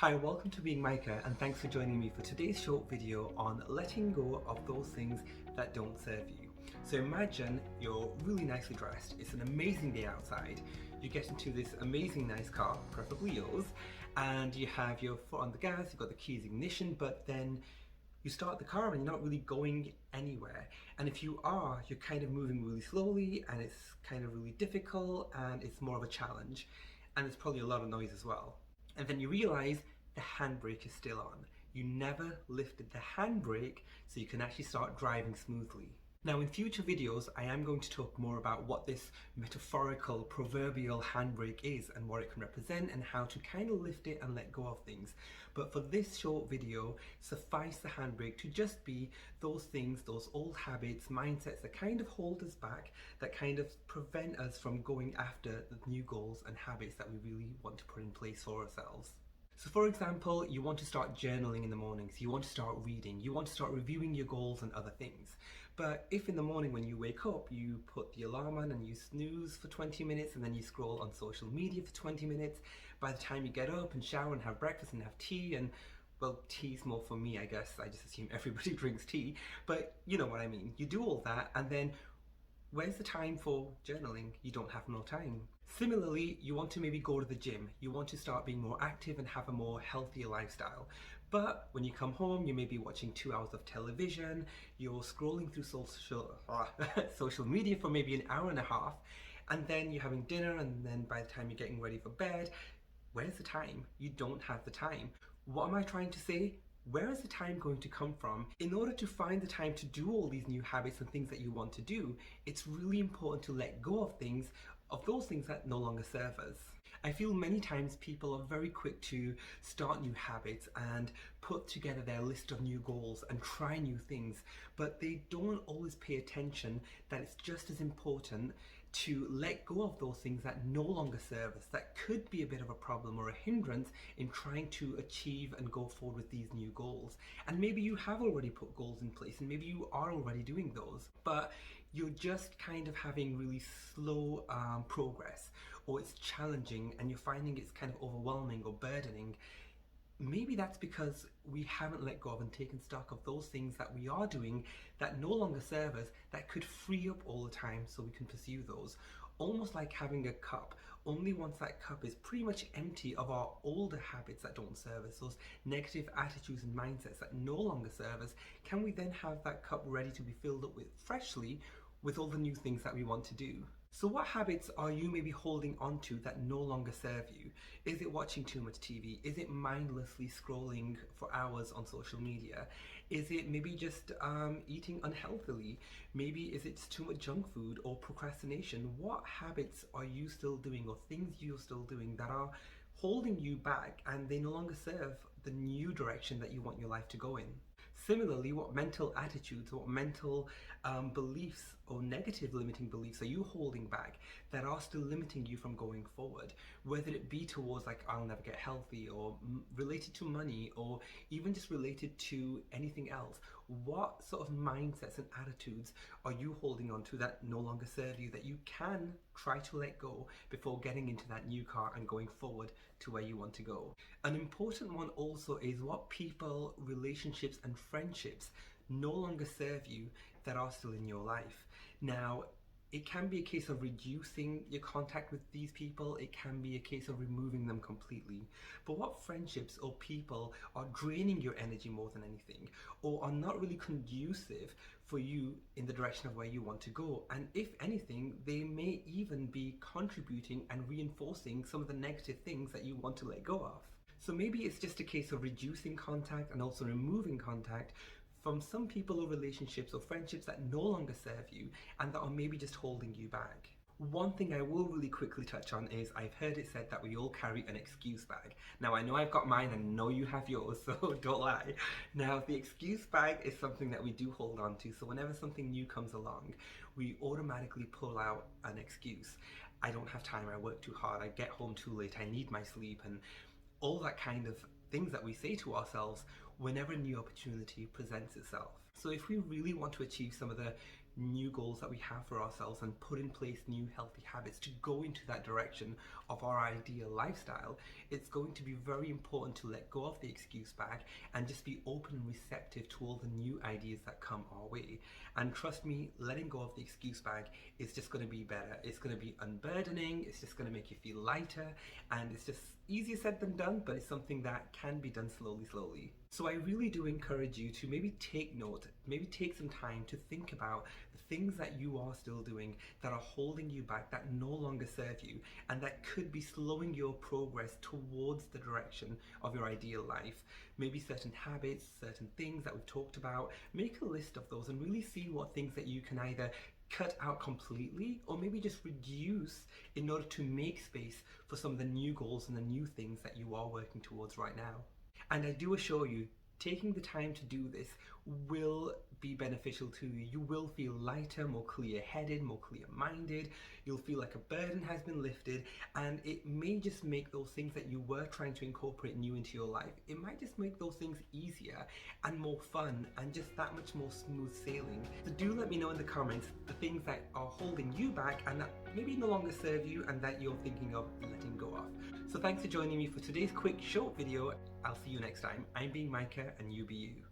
Hi, welcome to Being Micah and thanks for joining me for today's short video on letting go of those things that don't serve you. So imagine you're really nicely dressed, it's an amazing day outside, you get into this amazing nice car, preferably yours, and you have your foot on the gas, you've got the keys ignition, but then you start the car and you're not really going anywhere. And if you are, you're kind of moving really slowly and it's kind of really difficult and it's more of a challenge. And there's probably a lot of noise as well. And then you realize the handbrake is still on. You never lifted the handbrake so you can actually start driving smoothly. Now in future videos I am going to talk more about what this metaphorical proverbial handbrake is and what it can represent and how to kind of lift it and let go of things. But for this short video, suffice the handbrake to just be those things, those old habits, mindsets that kind of hold us back, that kind of prevent us from going after the new goals and habits that we really want to put in place for ourselves. So for example, you want to start journaling in the mornings, you want to start reading, you want to start reviewing your goals and other things. But if in the morning when you wake up, you put the alarm on and you snooze for 20 minutes and then you scroll on social media for 20 minutes, by the time you get up and shower and have breakfast and have tea and well, tea's more for me, I guess. I just assume everybody drinks tea, but you know what I mean. You do all that and then where's the time for journaling? You don't have no time. Similarly, you want to maybe go to the gym. You want to start being more active and have a more healthier lifestyle. But when you come home, you may be watching 2 hours of television, you're scrolling through social media for maybe an hour and a half, and then you're having dinner, and then by the time you're getting ready for bed, where's the time? You don't have the time. What am I trying to say? Where is the time going to come from? In order to find the time to do all these new habits and things that you want to do, it's really important to let go of those things that no longer serve us. I feel many times people are very quick to start new habits and put together their list of new goals and try new things, but they don't always pay attention that it's just as important to let go of those things that no longer serve us, that could be a bit of a problem or a hindrance in trying to achieve and go forward with these new goals. And maybe you have already put goals in place and maybe you are already doing those, but you're just kind of having really slow progress, or it's challenging and you're finding it's kind of overwhelming or burdening. Maybe that's because we haven't let go of and taken stock of those things that we are doing that no longer serve us, that could free up all the time so we can pursue those. Almost like having a cup. Only once that cup is pretty much empty of our older habits that don't serve us, those negative attitudes and mindsets that no longer serve us, can we then have that cup ready to be filled up with freshly with all the new things that we want to do. So what habits are you maybe holding on to that no longer serve you? Is it watching too much TV? Is it mindlessly scrolling for hours on social media? Is it maybe just eating unhealthily? Maybe is it too much junk food or procrastination? What habits are you still doing or things you're still doing that are holding you back and they no longer serve the new direction that you want your life to go in? Similarly, what mental attitudes, what mental beliefs or negative limiting beliefs are you holding back that are still limiting you from going forward? Whether it be towards like, I'll never get healthy, or related to money, or even just related to anything else. What sort of mindsets and attitudes are you holding on to that no longer serve you, that you can try to let go before getting into that new car and going forward to where you want to go? An important one also is what people, relationships and friendships no longer serve you that are still in your life. Now, it can be a case of reducing your contact with these people, it can be a case of removing them completely. But what friendships or people are draining your energy more than anything, or are not really conducive for you in the direction of where you want to go? And if anything, they may even be contributing and reinforcing some of the negative things that you want to let go of. So maybe it's just a case of reducing contact and also removing contact from some people or relationships or friendships that no longer serve you and that are maybe just holding you back. One thing I will really quickly touch on is I've heard it said that we all carry an excuse bag. Now I know I've got mine and I know you have yours, so don't lie. Now the excuse bag is something that we do hold on to, so whenever something new comes along, we automatically pull out an excuse. I don't have time, I work too hard, I get home too late, I need my sleep, and all that kind of things that we say to ourselves whenever a new opportunity presents itself. So if we really want to achieve some of the new goals that we have for ourselves and put in place new healthy habits to go into that direction of our ideal lifestyle, it's going to be very important to let go of the excuse bag and just be open and receptive to all the new ideas that come our way. And trust me, letting go of the excuse bag is just going to be better. It's going to be unburdening, it's just going to make you feel lighter, and it's just easier said than done, but it's something that can be done slowly. So I really do encourage you to maybe take note, maybe take some time to think about the things that you are still doing that are holding you back, that no longer serve you, and that could be slowing your progress towards the direction of your ideal life. Maybe certain habits, certain things that we've talked about. Make a list of those and really see what things that you can either cut out completely or maybe just reduce in order to make space for some of the new goals and the new things that you are working towards right now. And I do assure you, taking the time to do this will be beneficial to you. You will feel lighter, more clear-headed, more clear-minded. You'll feel like a burden has been lifted, and it may just make those things that you were trying to incorporate new into your life, it might just make those things easier and more fun and just that much more smooth sailing. So do let me know in the comments the things that are holding you back and that maybe no longer serve you and that you're thinking of letting go of. So thanks for joining me for today's quick short video. I'll see you next time. I'm being Micah and you be you.